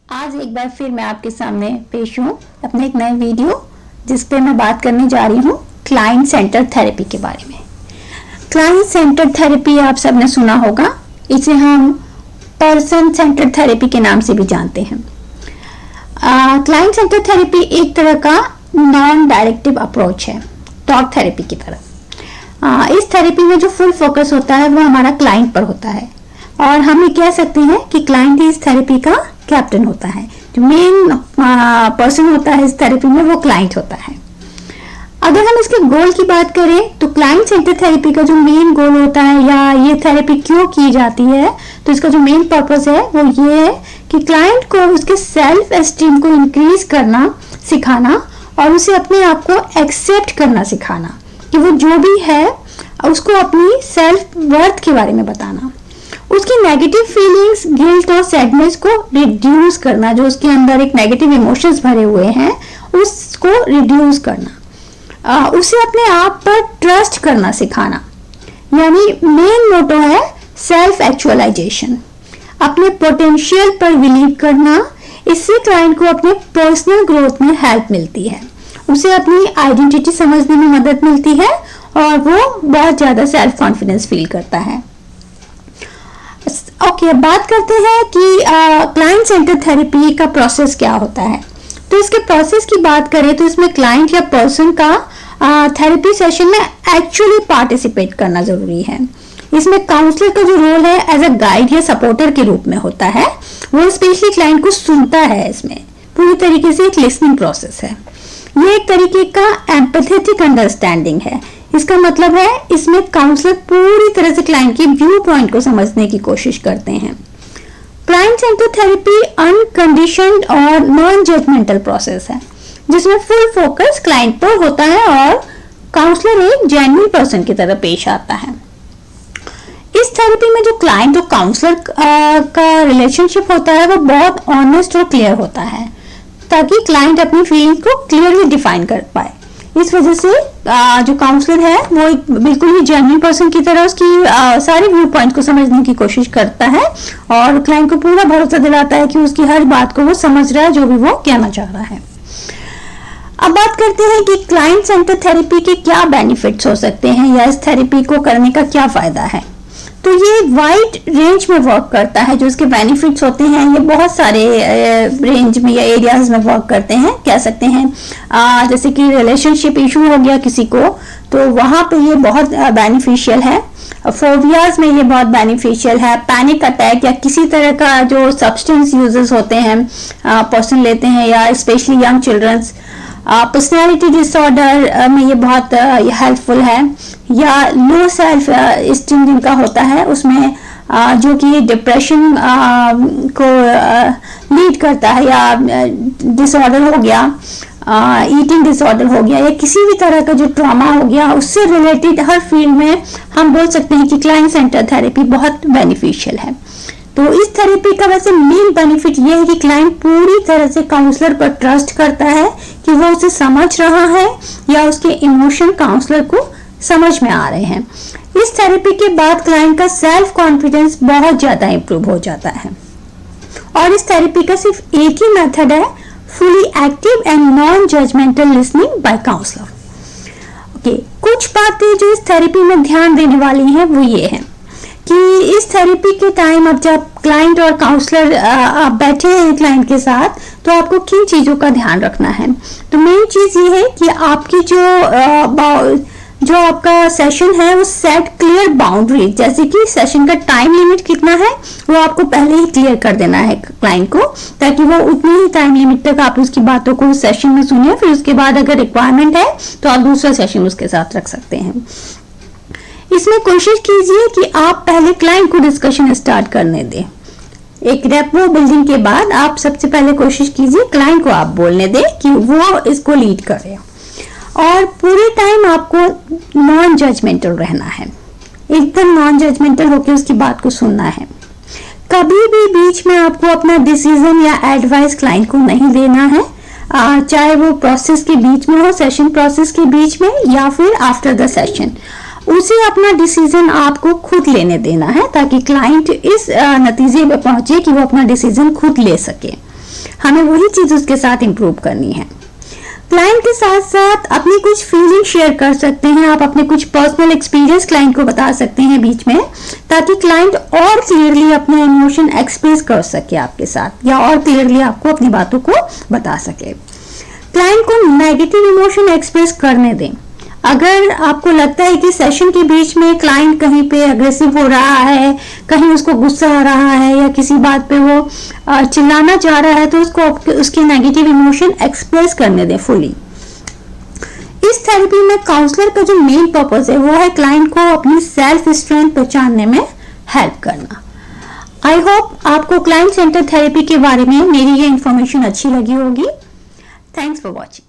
आज एक बार फिर मैं आपके सामने पेश हूँ अपने एक नए वीडियो जिस पे मैं बात करने जा रही हूँ क्लाइंट सेंटर थेरेपी के बारे में। क्लाइंट सेंटर थेरेपी आप सबने सुना होगा, इसे हम पर्सन सेंटर थेरेपी के नाम से भी जानते हैं। क्लाइंट सेंटर थेरेपी एक तरह का नॉन डायरेक्टिव अप्रोच है टॉक थेरेपी की तरह। इस थेरेपी में जो फुल फोकस होता है वो हमारा क्लाइंट पर होता है और हम ये कह सकते हैं कि क्लाइंट ही इस थेरेपी का कैप्टन होता है। जो मेन पर्सन होता है इस थेरेपी में वो क्लाइंट होता है। अगर हम इसके गोल की बात करें तो क्लाइंट सेंटर थेरेपी का जो मेन गोल होता है या ये थेरेपी क्यों की जाती है, तो इसका जो मेन पर्पस है वो ये है कि क्लाइंट को उसके सेल्फ एस्टीम को इंक्रीज करना सिखाना और उसे अपने आप को एक्सेप्ट करना सिखाना कि वो जो भी है उसको अपनी सेल्फ वर्थ के बारे में बताना, उसकी नेगेटिव फीलिंग्स गिल्ट और सैडनेस को रिड्यूस करना, जो उसके अंदर एक नेगेटिव इमोशंस भरे हुए हैं उसको रिड्यूस करना, उसे अपने आप पर ट्रस्ट करना सिखाना। यानी मेन मोटो है सेल्फ एक्चुअलाइजेशन, अपने पोटेंशियल पर बिलीव करना। इससे क्लाइंट को अपने पर्सनल ग्रोथ में हेल्प मिलती है, उसे अपनी आइडेंटिटी समझने में मदद मिलती है और वो बहुत ज्यादा सेल्फ कॉन्फिडेंस फील करता है। ओके, बात करते हैं कि क्लाइंट सेंटर थेरेपी का प्रोसेस क्या होता है। तो इसके प्रोसेस की बात करें तो इसमें क्लाइंट या पर्सन का थेरेपी सेशन में एक्चुअली पार्टिसिपेट करना जरूरी है। इसमें काउंसलर का जो रोल है एज अ गाइड या सपोर्टर के रूप में होता है, वो स्पेशली क्लाइंट को सुनता है। इसमें पूरी तरीके से एक लिसनिंग प्रोसेस है। ये एक तरीके का एम्पैथेटिक अंडरस्टैंडिंग है। इसका मतलब है इसमें काउंसलर पूरी तरह से क्लाइंट के व्यू पॉइंट को समझने की कोशिश करते हैं। क्लाइंट सेंटर थेरेपी अनकंडीशनड और नॉन जजमेंटल प्रोसेस है जिसमें फुल फोकस क्लाइंट पर होता है और काउंसलर एक जेन्युइन पर्सन की तरह पेश आता है। इस थेरेपी में जो क्लाइंट और काउंसलर का रिलेशनशिप होता है वो बहुत ऑनेस्ट और क्लियर होता है ताकि क्लाइंट अपनी फीलिंग को क्लियरली डिफाइन कर पाए। इस वजह से जो काउंसलर है वो बिल्कुल ही जेन्युइन पर्सन की तरह उसकी सारे व्यू पॉइंट को समझने की कोशिश करता है और क्लाइंट को पूरा भरोसा दिलाता है कि उसकी हर बात को वो समझ रहा है, जो भी वो कहना चाह रहा है। अब बात करते हैं कि क्लाइंट सेंटर थेरेपी के क्या बेनिफिट्स हो सकते हैं या इस थेरेपी को करने का क्या फायदा है। तो ये वाइड रेंज में वर्क करता है। जो इसके बेनिफिट्स होते हैं ये बहुत सारे रेंज में या एरियाज में वर्क करते हैं, कह सकते हैं। जैसे कि रिलेशनशिप इशू हो गया किसी को, तो वहाँ पे ये बहुत बेनिफिशियल है। फोबियाज में ये बहुत बेनिफिशियल है। पैनिक अटैक या किसी तरह का जो सब्सटेंस यूजेस होते हैं पर्सन लेते हैं या specially young childrens, personality disorder में ये बहुत हेल्पफुल है। या लो सेल्फ स्टीम जिनका होता है उसमें जो कि डिप्रेशन को लीड करता है, या डिसऑर्डर हो गया, ईटिंग डिसऑर्डर हो गया, या किसी भी तरह का जो ट्रॉमा हो गया, उससे रिलेटेड हर फील्ड में हम बोल सकते हैं कि क्लाइंट सेंटर थेरेपी बहुत बेनिफिशियल है। तो इस थेरेपी का वैसे मेन बेनिफिट ये है कि क्लाइंट पूरी तरह से काउंसलर पर ट्रस्ट करता है कि वो उसे समझ रहा है या उसके इमोशन काउंसलर को समझ में आ रहे हैं। इस थेरेपी के बाद क्लाइंट का सेल्फ कॉन्फिडेंस बहुत ज्यादा इंप्रूव हो जाता है। और इस थेरेपी का सिर्फ एक ही मेथड है, fully active and non judgmental listening by counsellor. Okay, कुछ बातें जो इस थेरेपी में ध्यान देने वाली हैं वो ये है कि इस थेरेपी के टाइम अब जब क्लाइंट और काउंसलर आप बैठे हैं क्लाइंट के साथ, तो आपको किन चीज़ों का ध्यान रखना है। तो मेन चीज़ ये है कि आपकी जो आपका सेशन है वो सेट क्लियर बाउंड्री, जैसे कि सेशन का टाइम लिमिट कितना है वो आपको पहले ही क्लियर कर देना है क्लाइंट को, ताकि वो उतनी ही टाइम लिमिट तक आप उसकी बातों को सेशन में सुनिए। फिर उसके बाद अगर रिक्वायरमेंट है तो आप दूसरा सेशन उसके साथ रख सकते हैं। इसमें कोशिश कीजिए कि आप पहले क्लाइंट को डिस्कशन स्टार्ट करने दें। एक रेपो बिल्डिंग के बाद आप सबसे पहले कोशिश कीजिए क्लाइंट को आप बोलने दें कि वो इसको लीड करे और पूरे टाइम आपको नॉन जजमेंटल रहना है, एकदम नॉन जजमेंटल होकर उसकी बात को सुनना है। कभी भी बीच में आपको अपना डिसीजन या एडवाइस क्लाइंट को नहीं देना है, चाहे वो प्रोसेस के बीच में हो, सेशन प्रोसेस के बीच में या फिर आफ्टर द सेशन। उसे अपना डिसीजन आपको खुद लेने देना है ताकि क्लाइंट इस नतीजे पे पहुंचे कि वो अपना डिसीजन खुद ले सके। हमें वही चीज़ उसके साथ इम्प्रूव करनी है। क्लाइंट के साथ साथ अपनी कुछ फीलिंग शेयर कर सकते हैं, आप अपने कुछ पर्सनल एक्सपीरियंस क्लाइंट को बता सकते हैं बीच में, ताकि क्लाइंट और क्लियरली अपना इमोशन एक्सप्रेस कर सके आपके साथ, या और क्लियरली आपको अपनी बातों को बता सके। क्लाइंट को नेगेटिव इमोशन एक्सप्रेस करने दें। अगर आपको लगता है कि सेशन के बीच में क्लाइंट कहीं पे अग्रेसिव हो रहा है, कहीं उसको गुस्सा आ रहा है, या किसी बात पे वो चिल्लाना चाह रहा है, तो उसको उसके नेगेटिव इमोशन एक्सप्रेस करने दें फुली। इस थेरेपी में काउंसलर का जो मेन पर्पस है वो है क्लाइंट को अपनी सेल्फ स्ट्रेंथ पहचानने में हेल्प करना। आई होप आपको क्लाइंट सेंटर थेरेपी के बारे में मेरी ये इन्फॉर्मेशन अच्छी लगी होगी। Thanks for watching.